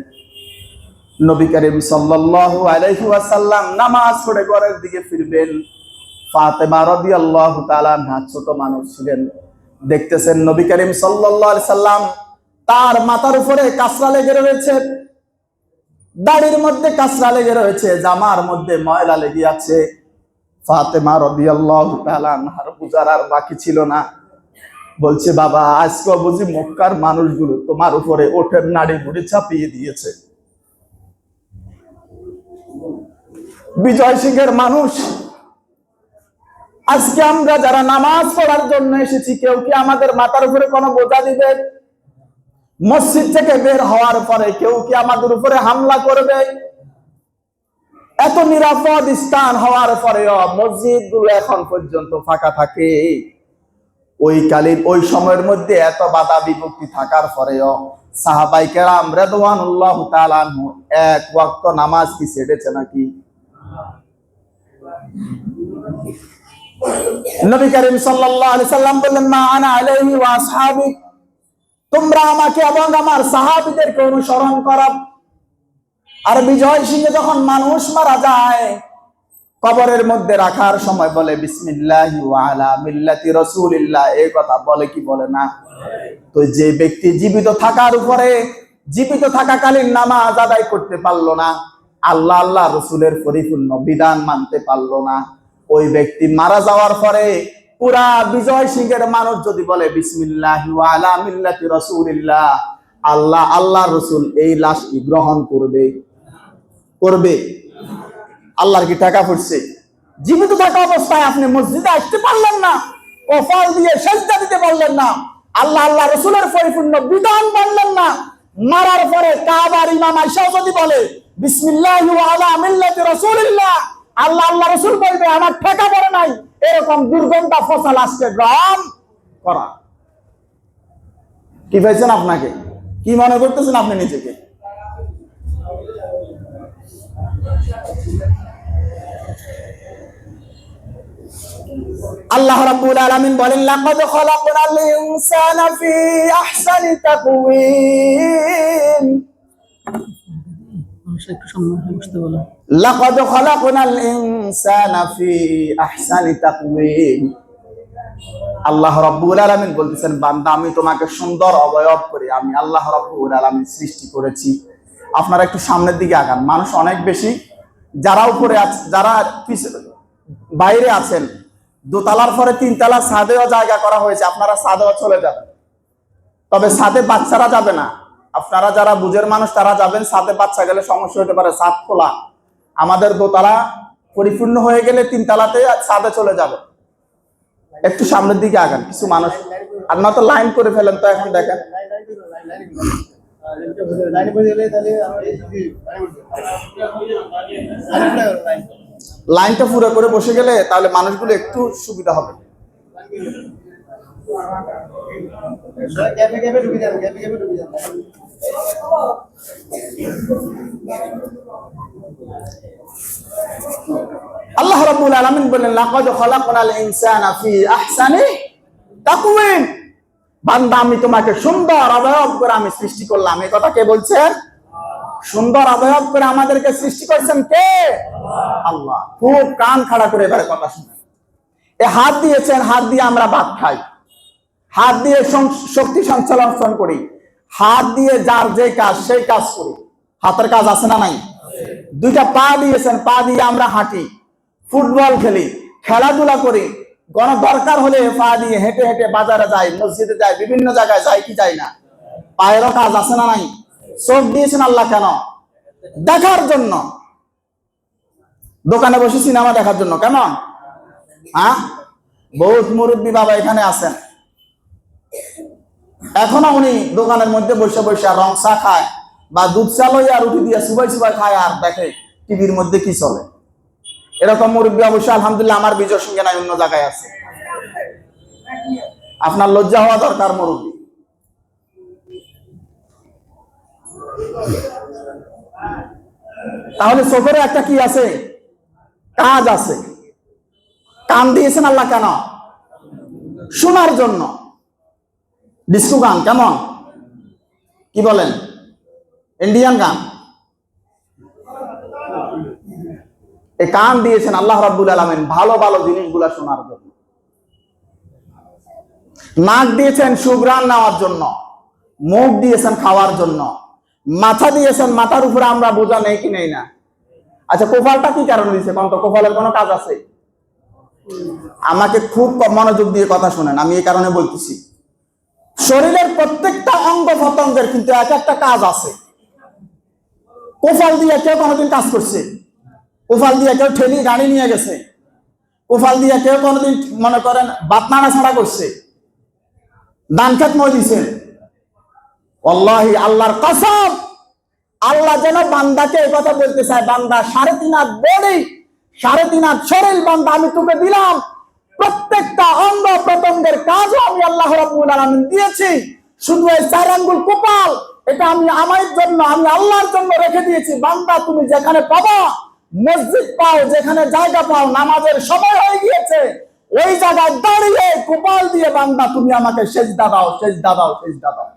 নবী করিম সাল্লাল্লাহু আলাইহি ওয়াসাল্লাম নামাজ পড়ে ঘরের দিকে ফিরবেন। ফাতেমা রাদিয়াল্লাহু তাআলা আনহা ছোট মানুষ ছিলেন। দেখতেছেন নবী করিম সাল্লাল্লাহু আলাইহি সাল্লাম তার মাথার উপরে কাসরা লেগে রয়েছে, দাড়ির মধ্যে কাসরা লেগে রয়েছে, জামার মধ্যে ময়লা লেগে আছে। ফাতেমা রাদিয়াল্লাহু তাআলা আনহার বুঝার আর বাকি ছিল না। বলছে, বাবা, আজকে বুঝি মক্কার মানুষগুলো তোমার উপরে ওঠের নাড়ি বুড়ি চাপিয়ে দিয়েছে। বিজয় সিংহের মানুষ, আজকে আমরা যারা নামাজ পড়ার জন্য এসেছি, কেউ কি আমাদের মাথার উপরে কোনো বোঝা দিবে? মসজিদ থেকে বের হওয়ার পরে কেউ কি আমাদের উপরে হামলা করবে? এত নিরাপদ স্থান হওয়ার পরেও মসজিদ গুলো এখন পর্যন্ত ফাঁকা থাকে। ওই সময়ের মধ্যে এত বাধা বিপত্তি থাকার পরেও সাহাবায়ে কেরাম রাদিয়াল্লাহু তাআলা আনহু এক ওয়াক্ত নামাজ কি ছেড়েছে নাকি? নবী করিম সাল্লাল্লাহু আলাইহি সাল্লাম বললেন, মা আনা আলাইহি ওয়া আসহাবি, তোমরা আমাকে এবং আমার সাহাবীদেরকে অনুসরণ করো। আর বিজয় সিংহে যখন মানুষ মারা যায়, কবরের মধ্যে রাখার সময় বলে বিসমিল্লাহি ওয়া আলা মিল্লাতি রাসূলিল্লাহ, এই কথা বলে কি বলে না? তো যে ব্যক্তি জীবিত থাকাকালীন নামাজ আদায় করতে পারলো না, আল্লাহ রসুলের পরিপূর্ণ বিধান মানতে পারলো না, ওই ব্যক্তি মারা যাওয়ার পরে পুরা বিজয় সিংহের মানুষ যদি বলে বিসমিল্লাহি ওয়া আলা মিল্লাতি রাসূলিল্লাহ, আল্লাহ রসুল এই লাশ কি গ্রহণ করবে? আল্লাহর কি টাকা পড়ছে? জীবিত থাকা অবস্থায় আপনি মসজিদে আসতে পারলেন না, কপাল দিয়ে সিজদা দিতে পারলেন না, আল্লাহ রসুলের পরিপূর্ণ বিধান মানলেন না, মারার পরে কাবার ইমাম আয়েশা যদি বলে বিসমিল্লাহি ওয়া আলা মিল্লাতি রাসূলিল্লাহ, আল্লাহ রসুল বলবে আমার টাকা পড়ে নাই, এরকম দুর্গন্ধা ফসল আজকে গ্রহণ করা। কি পাইছেন? আপনাকে কি মনে করতেছেন আপনি নিজেকে? আল্লাহ রাব্বুল আলামিন বলেন, লাকাদ খালাকনাল ইনসানা ফি আহসানি তাকওয়িম। একটু সামনে বসতে বলো। লাকাদ খালাকনাল ইনসানা ফি আহসানি তাকওয়িম। আল্লাহ রাব্বুল আলামিন বলতেছেন, বান্দা, আমি তোমাকে সুন্দর অবয়ব করে আমি আল্লাহ রাব্বুল আলামিন সৃষ্টি করেছি। আপনারা একটু সামনের দিকে আগান। মানুষ অনেক বেশি, যারা উপরে আছে, যারা বাইরে আছেন, দোতলার পরে তিনতলা ছাদেও জায়গা করা হয়েছে, আপনারা ছাদেও চলে যাবেন। তবে ছাদে বাচ্চারা যাবে না। আপনারা যারা বুঝের মানুষ তারা যাবেন, ছাদে বাচ্চা গেলে সমস্যা হতে পারে। ছাদ খোলা, আমাদের দোতলা পরিপূর্ণ হয়ে গেলে তিনতলাতে ছাদে চলে যাবে। একটু সামনের দিকে আগান কিছু মানুষ, আর না তো লাইন করে ফেলেন। তো এখন দেখেন লাইনটা পুরো করে বসে গেলে তাহলে মানুষগুলো একটু সুবিধা হবে। আল্লাহ রাব্বুল আলামিন বলেন, লাকাদ খালাকনাল ইনসানা ফি আহসানি তাকওয়িম। বান্দা, আমি তোমাকে সুন্দর অবয়ব করে আমি সৃষ্টি করলাম। এই কথা কে বলছেন? সুন্দর অবয়ব করে আমাদেরকে সৃষ্টি করেছেন কে? আল্লাহ। খুব কান খাড়া করে এবারে কথা শুনেন। এই হাত দিয়েছেন, হাত দিয়ে আমরা ভাত খাই, হাত দিয়ে শক্তি সঞ্চালন করি, হাত দিয়ে যার যে কাজ সেই কাজ করি। হাতের কাজ আছে না নাই? দুইটা পা দিয়েছেন, পা দিয়ে আমরা হাঁটি, ফুটবল খেলি, খেলাধুলা করি, কোনো দরকার হলে পা দিয়ে হেঁটে হেঁটে বাজারে যায়, মসজিদে যায়, বিভিন্ন জায়গায় যায় কি যায় না? পায়েরও কাজ আছে না নাই? চোখ দিয়েছেন আল্লাহ কেন? দেখার জন্য। দোকানে বসে সিনেমা দেখার জন্য কেমন? হ্যাঁ, বহুত মুরব্বী বাবা এখানে আছেন, এখনো উনি দোকানের মধ্যে বসে বসে রং চা খায় বা দুধ চা লইয়া রুটি দিয়ে সুবাই সুবাই খায় আর দেখে টিভির মধ্যে কি চলে। এরকম মুরব্বী অবশ্যই আলহামদুলিল্লাহ আমার বিজয়ের সঙ্গে নাই, অন্য জায়গায় আছে। আপনার লজ্জা হওয়া দরকার মুরব্বী। তাহলে চোখের একটা কি আছে? কাজ আছে। কান দিয়েছেন আল্লাহ কেন? শোনার জন্য। ডিস্কো গান কেমন? কি বলেন? ইন্ডিয়ান গান। এই কান দিয়েছেন আল্লাহ রাব্বুল আলামিন ভালো ভালো জিনিসগুলা শোনার জন্য। নাক দিয়েছেন সুঘ্রাণ নেওয়ার জন্য, মুখ দিয়েছেন খাওয়ার জন্য, মাথা দিয়েছেন মাথার উপরে আমরা বোঝা নেই কি নেই না। আচ্ছা, কপালটা কি কারণে দিয়েছে? কোন তো কপালের কোনো কাজ আছে? আমাকে খুব মনোযোগ দিয়ে কথা শুনেন, আমি এই কারণে বলতেছি। শরীরের প্রত্যেকটা অঙ্গ প্রত্যঙ্গের কিন্তু এক একটা কাজ আছে। কপাল দিয়ে কেউ কোনোদিন কাজ করছে? কপাল দিয়ে কেউ ঠেলি গাড়ি নিয়ে গেছে? কপাল দিয়ে কেউ কোনোদিন মনে করেন বাত নাড়াছাড়া করছে? দান খেত মই দিছেন? আল্লাহি আল্লাহর কসম, আল্লাহ যেন বান্দাকে এই কথা বলতে চায়, বান্দা 3.5 হাত বডি, 3.5 হাত শরীর বান্দা আমি তোকে দিলাম, প্রত্যেকটা অঙ্গ প্রত্যঙ্গের কাজও আমি আল্লাহ রাব্বুল আলামিন দিয়েছি। শুধু এই 4 আঙ্গুল কপাল, এটা আমি আমার জন্য, আমি আল্লাহর জন্য রেখে দিয়েছি। বান্দা তুমি যেখানে পাবা, মসজিদ পাও, যেখানে জায়গা পাও, নামাজের সময় হয়ে গিয়েছে, ওই জায়গায় দাঁড়িয়ে কপাল দিয়ে বান্দা তুমি আমাকে সেজদা দাও, সেজদা দাও, সেজদা দাও।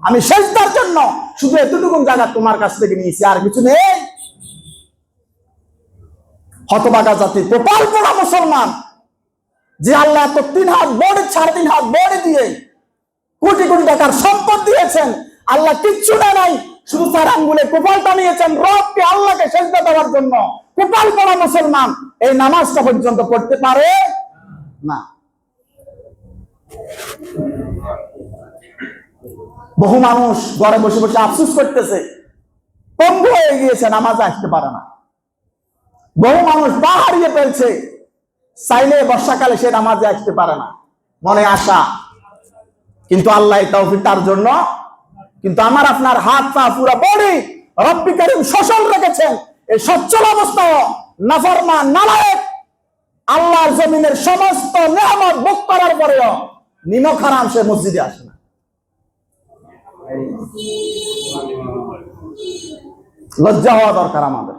আমি সেজদার জন্য শুধু এতটুকু জায়গা তোমার কাছ থেকে নিয়েছি, আর কিছু নেই। হতভাগা জাতি, কপাল পোড়া মুসলমান, যে আল্লাহ তো 3 হাত বড়ি, 3.5 হাত বড়ি দিয়ে কোটি কোটি টাকার সম্পদ দিয়েছেন, আল্লাহ কিচ্ছু নাই, শুধু 4 আঙ্গুলে কপালটা নিয়েছেন রবকে, আল্লাহকে সেজদা দেওয়ার জন্য। কপাল পোড়া মুসলমান এই নামাজটা পর্যন্ত পড়তে পারে না। বহু মানুষ ঘরে বসে বসে আফসোস করতেছে, পঙ্গু হয়ে গিয়েছে, নামাজে আসতে পারে না। বহু মানুষ পা হারিয়ে ফেলছে, চাইলে বর্ষাকালে সে নামাজে আসতে পারে না, মনে আশা, কিন্তু আল্লাহ তৌফিক তার জন্য। কিন্তু আমার আপনার হাত পা পুরো বডি রব্বি কারীম সচল রেখেছেন। এই সচ্ছল অবস্থায় নাফরমান নালায়েক আল্লাহর জমিনের সমস্ত নিয়ামত ভোগ করার পরেও নিমক হারাম সে মসজিদে আসে না। লজ্জা হওয়া দরকার আমাদের।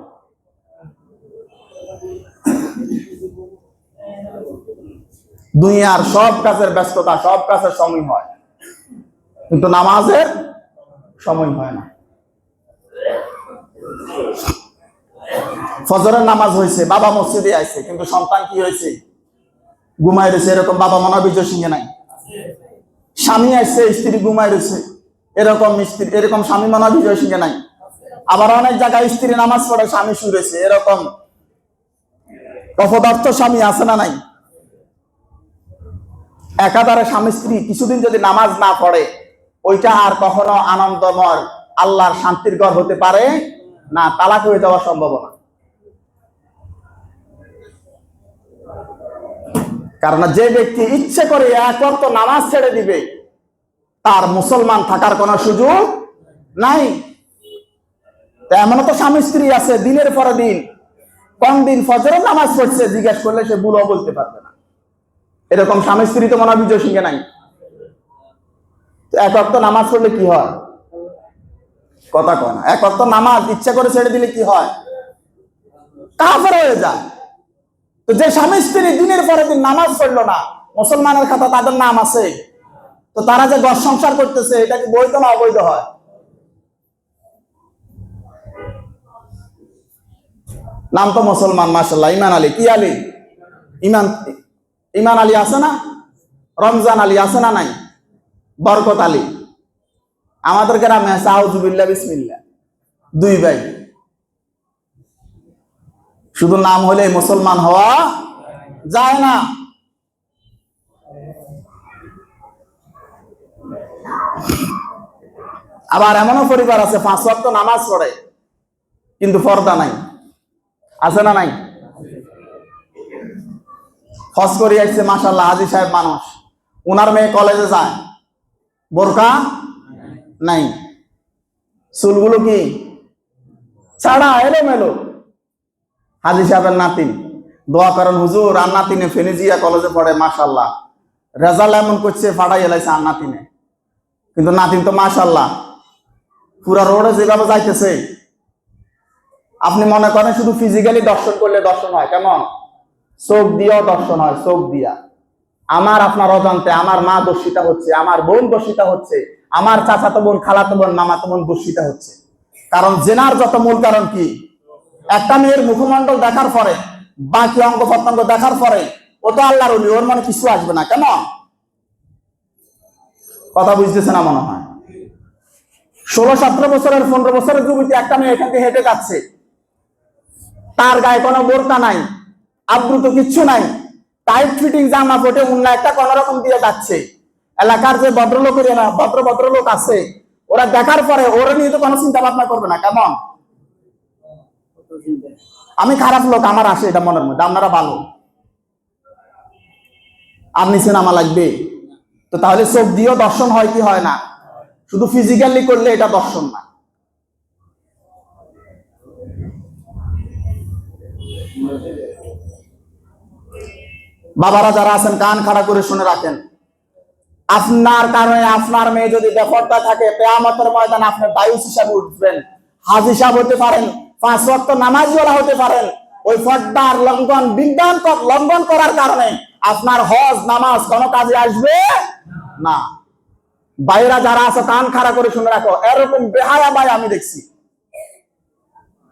দুনিয়ার সব কাজের ব্যস্ততা, সব কাজের সময় হয়, কিন্তু নামাজের সময় হয় না। ফজরের নামাজ হয়েছে, বাবা মসজিদে আসছে, কিন্তু সন্তান কি হয়েছে? ঘুমাই রয়েছে। এরকম বাবা মনে বিজয় সিংহে নাই? স্বামী আসছে, স্ত্রী ঘুমাই রয়েছে, এরকম স্বামী মনে বিজয় সিংহে নাই? আবার অনেক জায়গায় স্ত্রী নামাজ পড়ে, স্বামী শুয়েছে, এরকম অপদার্থ স্বামী আছে না নাই? একাধারে স্বামী স্ত্রী কিছুদিন যদি নামাজ না পড়ে, ওইটা আর কখনো আনন্দময় আল্লাহর শান্তির ঘর হতে পারে না, তালাক হয়ে যাওয়ার সম্ভাবনা। কারণ যে ব্যক্তি ইচ্ছে করে এক ওয়াক্ত নামাজ ছেড়ে দিবে, তার মুসলমান থাকার কোনো সুযোগ নাই। এমন তো স্বামী স্ত্রী আছে দিনের পরে দিন, কোন দিন ফজরের নামাজ পড়ছে জিজ্ঞেস করলে সে ভুলও বলতে পারবে না। এরকম স্বামী স্ত্রী তো মনে বিজয় সিংহে নাই। এক ওয়াক্ত নামাজ পড়লে কি হয়? কথা কয় না। এক ওয়াক্ত নামাজ ইচ্ছা করে ছেড়ে দিলে কি হয়? কাফের হয়ে যায়। তো যে স্বামী স্ত্রী দিনের পরে দিন নামাজ পড়লো না, মুসলমানের খাতা তাদের নাম আছে, তো তারা যে ঘর সংসার করতেছে, এটা কি বৈধ না অবৈধ হয়? নাম তো মুসলমান, মাশাআল্লাহ। ইমান আলী, কি আলী? ইমান আলী আছে না? রমজান আলী আছে না নাই? বরকত আলী। আমাদের গ্রামে আছে আউযুবিল্লাহ বিসমিল্লাহ, 2 ভাই। শুধু নাম হলে মুসলমান হওয়া যায় না। আবার এমনও পরিবার আছে 5 ওয়াক্ত নামাজ পড়ে কিন্তু পর্দা নাই, আছে না নাই? হজ করে আসছে মাশাআল্লাহ, হাজী সাহেব মানুষ, ওনার মেয়ে কলেজে যায়, বোরকা নাই, চুলগুলো কি ছাড়া এলোমেলো। হাজী সাহেবের নাতিন, দোয়া করেন হুজুর আর নাতিনে ফেনিজিয়া কলেজে পড়ে মাশাআল্লাহ, রেজাল্ট এমন করছে ফাটাই এলাইছে আর নাতিনে, কিন্তু নাতিন তো মাশাআল্লাহ পুরা রোডে যেভাবে যাইতেছে, আপনি মনে করেন শুধু ফিজিক্যালি দর্শন করলে দর্শন হয়, কেমন? চোখ দিয়েও দর্শন হয়, চোখ দিয়া। আমার আপনার অজান্তে আমার মা দর্শিতা হচ্ছে, আমার বোন দর্শিতা হচ্ছে, আমার চাচাতো বোন, খালাতো বোন, মামাতো বোন দর্শিতা হচ্ছে। কারণ জেনার যত মূল কারণ কি? একটা মেয়ের মুখমণ্ডল দেখার পরে, বাকি অঙ্গ প্রত্যঙ্গ দেখার পরে ও তো আল্লাহর ওলি, ওর মনে কিছু আসবে না, কেন? কথা বুঝতেছে না মনে হয়। 16-17 বছরের 15 বছরের যুবতী একটা মেয়ে এখান থেকে হেঁটে যাচ্ছে, তার গায়ে কোনো বোরকা নাই, আবৃত কিচ্ছু নাই, টাইট ফিটিং জামা পরে অন্য একটা কোন রকম দিয়ে যাচ্ছে। এলাকার যে ভদ্রলোক আছে, ওরা দেখার পরে ওরা নিয়ে তো কোনো চিন্তা ভাবনা করবে না, কেমন? আমি খারাপ লোক, আমার আসে এটা মনের মধ্যে, আপনারা ভালো, আর নিচে নামা লাগবে। তো তাহলে চোখ দিয়েও দর্শন হয় কি হয় না? শুধু ফিজিক্যালি করলে এটা দর্শন না। বাবারা যারা আছেন কান খাড়া করে শুনে রাখেন, আপনার কারণে আপনার মেয়ে যদি বেপরদা থাকে, কিয়ামতের ময়দানে আপনি দায়ুস হিসাবে উঠবেন, হাজী সাহেব হতে পারেন, 5 ওয়াক্ত নামাজওয়ালা হতে পারেন, ওই পর্দার লঙ্ঘন করার কারণে আপনার হজ নামাজ কোনো কাজে আসবে না। বাইরা যারা আছে কান খাড়া করে শুনে রাখো, এরকম বেহায়া ভাই আমি দেখছি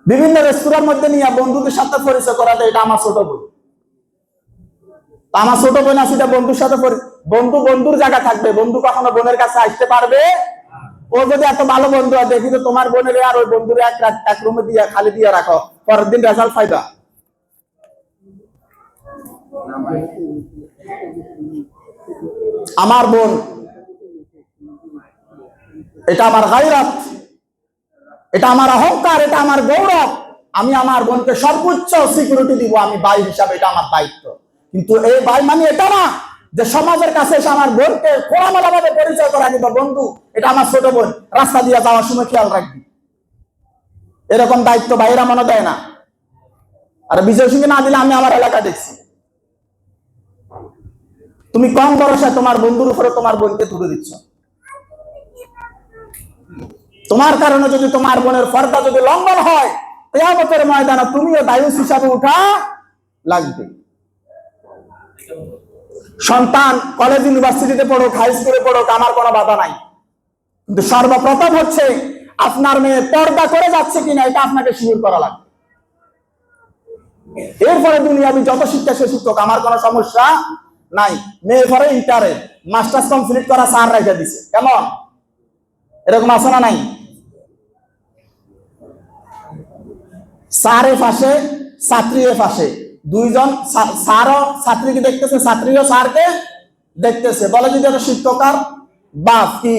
বিভিন্ন রেস্তোরাঁর মধ্যে নিয়ে বন্ধুদের সাথে পরিচয় করাতে, এটা আমার ছোট বোন, আমার ছোট বোন আছে, বন্ধুর সাথে বন্ধুর জায়গা থাকবে, বন্ধু কখনো বোনের কাছে আসতে পারবে? ও যদি এত ভালো বন্ধু হয়, দেখি তো তোমার বোনের আর ওই বন্ধুর এক রুমে দিয়ে খালি দিয়ে রাখো, পরের দিন রেজাল্ট পাইবা। আমার বোন, এটা আমার গায়রাত, এটা আমার অহংকার, এটা আমার গৌরব। আমি আমার বোনকে সর্বোচ্চ সিকিউরিটি দিব, আমি ভাই হিসাবে, এটা আমার দায়িত্ব। কিন্তু এই ভাই মানে এটা না যে সমাজের কাছে এসে আমার বোনকে খোলামেলা ভাবে পরিচয় করা দিব, বন্ধু এটা আমার ছোট বোন, রাস্তা দিয়ে যাওয়ার সময় খেয়াল রাখবি, এরকম দায়িত্ব ভাইয়েরা মনে দেয় না। আর বিজয় সিংহে না দিলে আমি আমার এলাকা দেখছি, তুমি কম বয়সে তোমার বন্ধুর উপরে তোমার বোনকে তুলে দিচ্ছ। তোমার কারণে যদি তোমার বোনের পর্দা যদি লঙ্ঘন হয়, কিয়ামতের ময়দানে তুমিও দায়ুস হিসাবে উঠা লাগবে। সন্তান কলেজ ইউনিভার্সিটিতে পড়ুক, হাই স্কুলে পড়ুক, আমার কোনো বাধা নাই, কিন্তু সর্বপ্রথম হচ্ছে আপনার মেয়ে পর্দা করে যাচ্ছে কিনা এটা আপনাকে শিওর করা লাগবে। এরপরে দুনিয়াবি যত শিক্ষা সে শিক্ষক, আমার কোনো সমস্যা নাই। মেয়ে পরে ইন্টারে মাস্টার্স কমপ্লিট করা স্যার রেখে দিছে, কেমন? এরকম আছে না নাই? স্যার এ পাশে, ছাত্রী এ পাশে, দুইজন, স্যারও ছাত্রীকে দেখতেছে, ছাত্রীও স্যারকে দেখতেছে, বলে যদি এটা শিক্ষক আর বাপ কি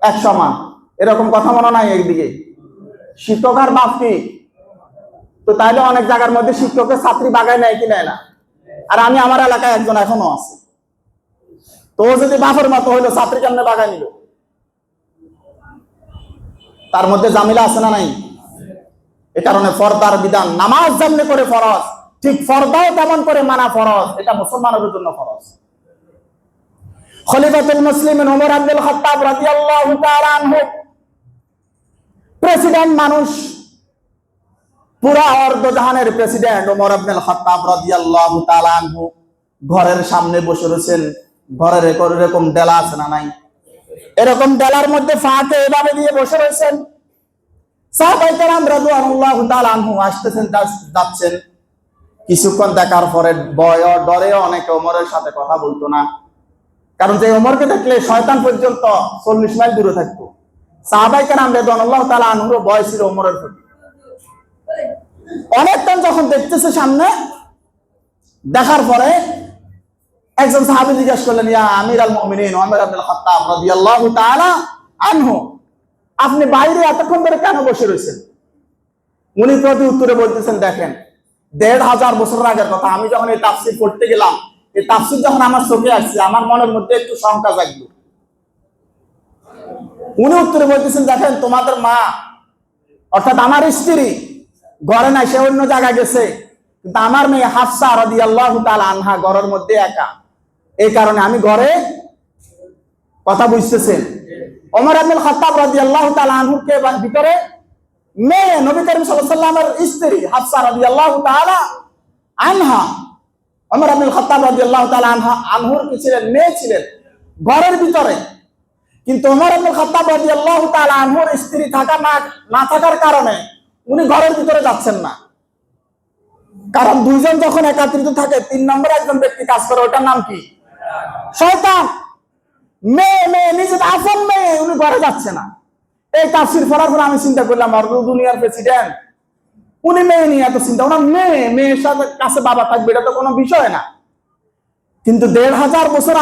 এক সমান, এরকম কথা মনে নাই? একদিকে শিক্ষক আর বাপ কি, তো তাইলে অনেক জায়গার মধ্যে শিক্ষকের ছাত্রী বাগায় নেয় কি নেয় না। আর আমি আমার এলাকায় একজন এখনো আছে, তো যদি বাপের মতো হইলো, ছাত্রী কেমনে বাগায় নিল? তার মধ্যে জামিলা আছে না নাই? এ কারণে পর্দার বিধান, নামাজ যেমনি করে ফরজ, ঠিক পর্দাও তেমন করে মানা ফরজ, এটা মুসলমানের জন্য ফরজ। খলিফাতুল মুসলিমিন ওমর আব্দুল খাত্তাব রাদিয়াল্লাহু তাআলা আনহু, প্রেসিডেন্ট মানুষ, পুরা অর্ধজাহানের প্রেসিডেন্ট ওমর আব্দুল খাত্তাব রাদিয়াল্লাহু তাআলা আনহু ঘরের সামনে বসে রয়েছেন। ঘরের এরকম ডেলা আছে না নাই? এরকম ডেলার মধ্যে ফাঁকে এভাবে দিয়ে বসে রয়েছেন। সাহাবায়ে কেরাম রাদিয়াল্লাহু তাআলা আনহু আসতেছেন, যাচ্ছেন। কিছুক্ষণ দেখার পরে ভয় ডরে অনেকে ওমরের সাথে কথা বলতো না, কারণ যে ওমরকে দেখলে শয়তান পর্যন্ত 40 মাইল দূরে থাকতো। সাহাবায়ে কেরাম রাদিয়াল্লাহু তাআলা আনহুর ভয় ছিল ওমরের প্রতি। অনেকক্ষণ যখন দেখতেছে সামনে, দেখার পরে একজন সাহাবী জিজ্ঞাসা করলেন, ইয়া আমিরাল মুমিনিন ওমর ইবনে খাত্তাব রাদিয়াল্লাহু তাআলা আনহু, আপনি বাইরে এতক্ষণ ধরে কেন বসে রয়েছেন? উনি প্রতি উত্তরে বলতেছেন, দেখেন ১৫০০ বছর আগের কথা, আমি যখন এই তাফসীর পড়তে গেলাম, এই তাফসীর যখন আমার চোখে আসছে, আমার মনের মধ্যে একটু শঙ্কা জাগলো। উনি উত্তরে বলতেছেন, দেখেন তোমাদের মা অর্থাৎ আমার স্ত্রী ঘরে নাই, সে অন্য জায়গায় গেছে, কিন্তু আমার মেয়ে হাফসা রাদিয়াল্লাহু তাআলা আনহা ঘরের মধ্যে একা। এই কারণে আমি ঘরে, কথা বুঝতেছেন? ওমর ইবনে খাত্তাব রাদিয়াল্লাহু তাআলা আনহুর কে ভিতরে মেয়ে, নবী করিম সাল্লাল্লাহু আলাইহি ওয়াসাল্লামের স্ত্রী হাফসা রাদিয়াল্লাহু তাআলা আনহা। ওমর ইবনে খাত্তাব রাদিয়াল্লাহু তাআলা আনহুর কি ছিলেন? মেয়ে ছিলেন ঘরের ভিতরে। কিন্তু ওমর ইবনে খাত্তাব রাদিয়াল্লাহু তাআলা আনহুর স্ত্রী থাকা না থাকার কারণে উনি ঘরের ভিতরে যাচ্ছেন না। কারণ দুইজন যখন একাত্রিত থাকে, ৩ নম্বরে একজন ব্যক্তি কাজ করে, ওটার নাম কি? শয়তান। মেয়ে নিজের আপন মেয়ে, উনি ঘরে যাচ্ছে না। এই তাফসীর পড়ার পর আমি চিন্তা করলাম, আর দুনিয়ার প্রেসিডেন্ট, উনি মেয়ে নিয়ে এত চিন্তা, ওনার মেয়ের সাথে কাছে বাবা থাকবে, এটা তো কোনো বিষয় না। কিন্তু ১৫০০ বছর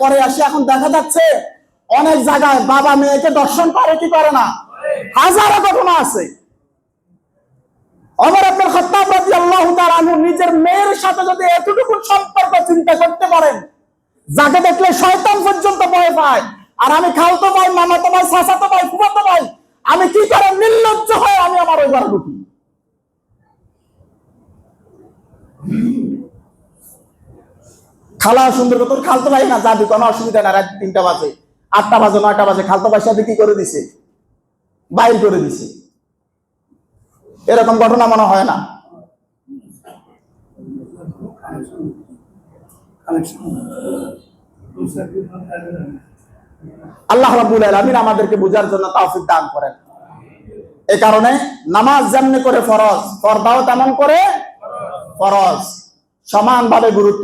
পরে আসে এখন দেখা যাচ্ছে অনেক জায়গায় বাবা মেয়েকে দর্শন করে কি করে না, হাজারো ঘটনা আছে। ওমর ইবনে খাত্তাব রাদিয়াল্লাহু তাআলা আনহু নিজের মেয়ের সাথে যদি এতটুকু সম্পর্ক চিন্তা করতে পারেন, যাকে দেখলে শয়তান পর্যন্ত ভয় পায়, আর আমি খালতো ভাই, মামাতো ভাই, চাচাতো ভাই, ফুফাতো ভাই, আমি কি করে নির্লজ্জ হয়ে আমি আমার ওই ঘরে ঢুকি? খালা সুন্দর, তোর খালতো ভাই না, যাবি, কোনো অসুবিধা না, রাত ৩টা বাজে, ৮টা বাজে, ৯টা বাজে, খালতো ভাইয়ের সাথে কি করে দিছে? বাইর করে দিছে। এরকম ঘটনা মনে হয় না? আল্লাহ রাব্বুল আলামিন আমাদেরকে বুঝার জন্য তৌফিক দান করেন। এই কারণে নামাজ যেমনি করে ফরজ, পর্দাও তেমন করে ফরজ, সমানভাবে গুরুত্ব